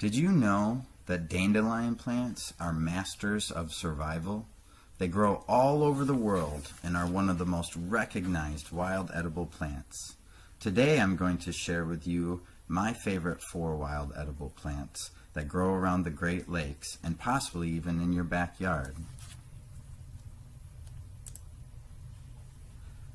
Did you know that dandelion plants are masters of survival? They grow all over the world and are one of the most recognized wild edible plants. Today I'm going to share with you my favorite 4 wild edible plants that grow around the Great Lakes and possibly even in your backyard.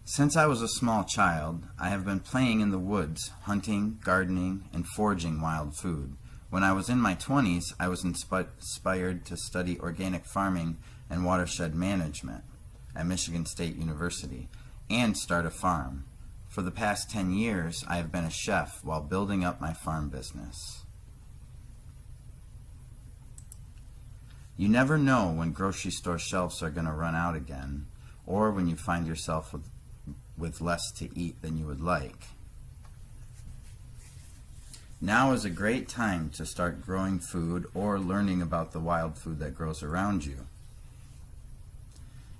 Since I was a small child, I have been playing in the woods, hunting, gardening, and foraging wild food. When I was in my 20s, I was inspired to study organic farming and watershed management at Michigan State University and start a farm. For the past 10 years, I have been a chef while building up my farm business. You never know when grocery store shelves are going to run out again, or when you find yourself with less to eat than you would like. Now is a great time to start growing food or learning about the wild food that grows around you.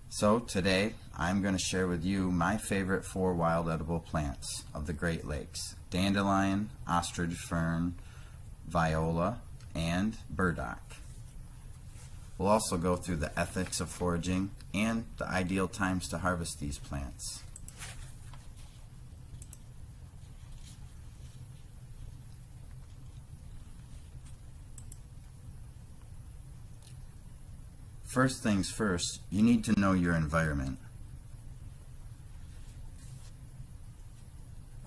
So today I'm going to share with you my favorite 4 wild edible plants of the Great Lakes: dandelion, ostrich fern, viola, and burdock. We'll also go through the ethics of foraging and the ideal times to harvest these plants. First things first, you need to know your environment.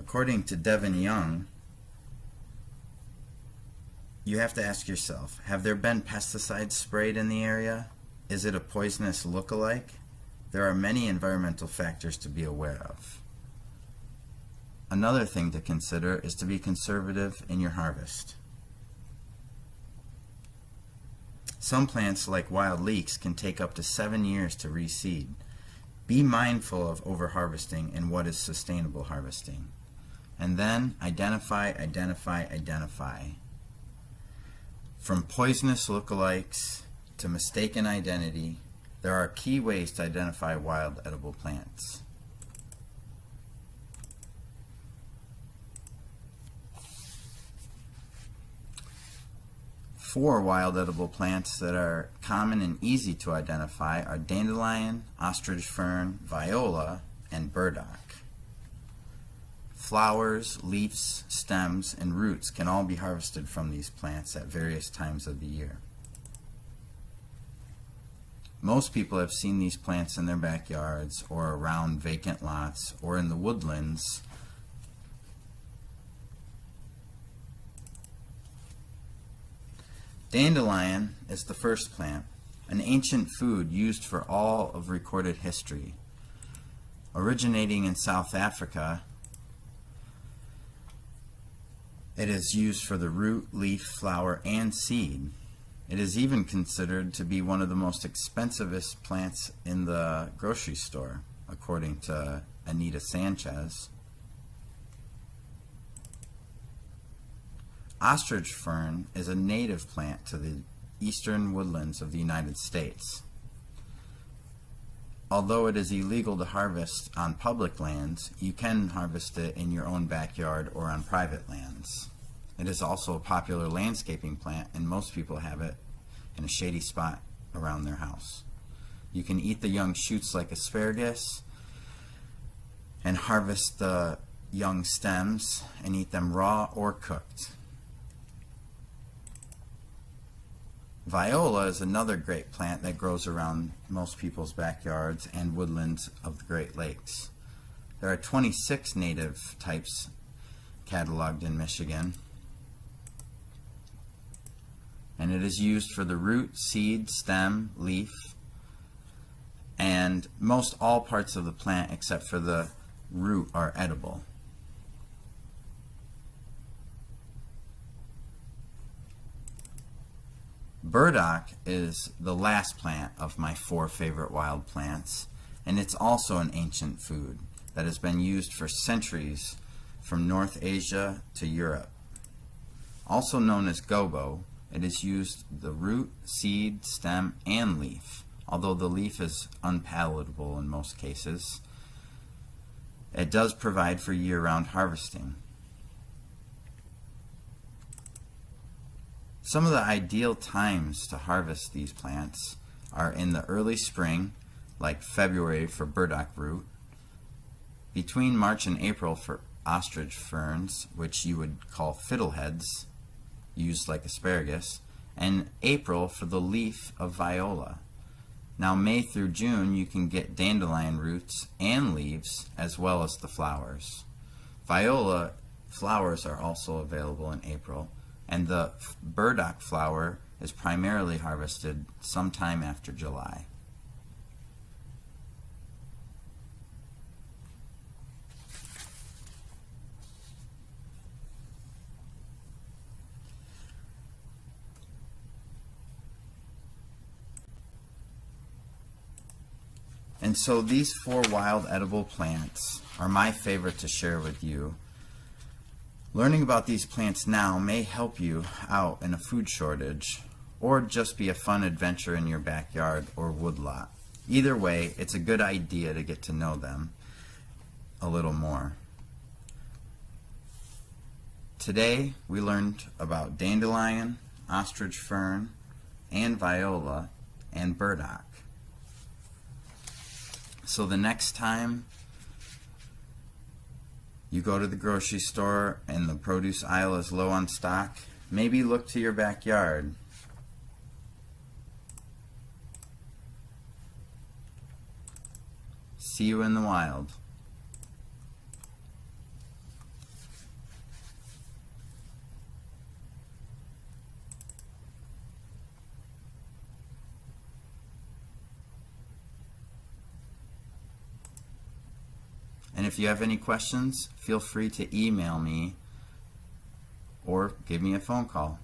According to Devin Young, you have to ask yourself, have there been pesticides sprayed in the area? Is it a poisonous look-alike? There are many environmental factors to be aware of. Another thing to consider is to be conservative in your harvest. Some plants, like wild leeks, can take up to 7 years to reseed. Be mindful of overharvesting and what is sustainable harvesting. And then identify. From poisonous lookalikes to mistaken identity, there are key ways to identify wild edible plants. Four wild edible plants that are common and easy to identify are dandelion, ostrich fern, viola, and burdock. Flowers, leaves, stems, and roots can all be harvested from these plants at various times of the year. Most people have seen these plants in their backyards or around vacant lots or in the woodlands. Dandelion is the first plant, an ancient food used for all of recorded history. Originating in South Africa, it is used for the root, leaf, flower, and seed. It is even considered to be one of the most expensivest plants in the grocery store, according to Anita Sanchez. Ostrich fern is a native plant to the eastern woodlands of the United States. Although it is illegal to harvest on public lands, you can harvest it in your own backyard or on private lands. It is also a popular landscaping plant, and most people have it in a shady spot around their house. You can eat the young shoots like asparagus and harvest the young stems and eat them raw or cooked. Viola is another great plant that grows around most people's backyards and woodlands of the Great Lakes. There are 26 native types cataloged in Michigan, and it is used for the root, seed, stem, leaf, and most all parts of the plant except for the root are edible. Burdock is the last plant of my 4 favorite wild plants, and it's also an ancient food that has been used for centuries from North Asia to Europe. Also known as gobo, it is used the root, seed, stem, and leaf. Although the leaf is unpalatable in most cases, it does provide for year-round harvesting. Some of the ideal times to harvest these plants are in the early spring, like February for burdock root, between March and April for ostrich ferns, which you would call fiddleheads, used like asparagus, and April for the leaf of viola. Now May through June you can get dandelion roots and leaves as well as the flowers. Viola flowers are also available in April, and the burdock flower is primarily harvested sometime after July. And so these 4 wild edible plants are my favorite to share with you. Learning about these plants now may help you out in a food shortage, or just be a fun adventure in your backyard or woodlot. Either way, it's a good idea to get to know them a little more. Today we learned about dandelion, ostrich fern, and viola, and burdock. So the next time you go to the grocery store and the produce aisle is low on stock, maybe look to your backyard. See you in the wild. And if you have any questions, feel free to email me or give me a phone call.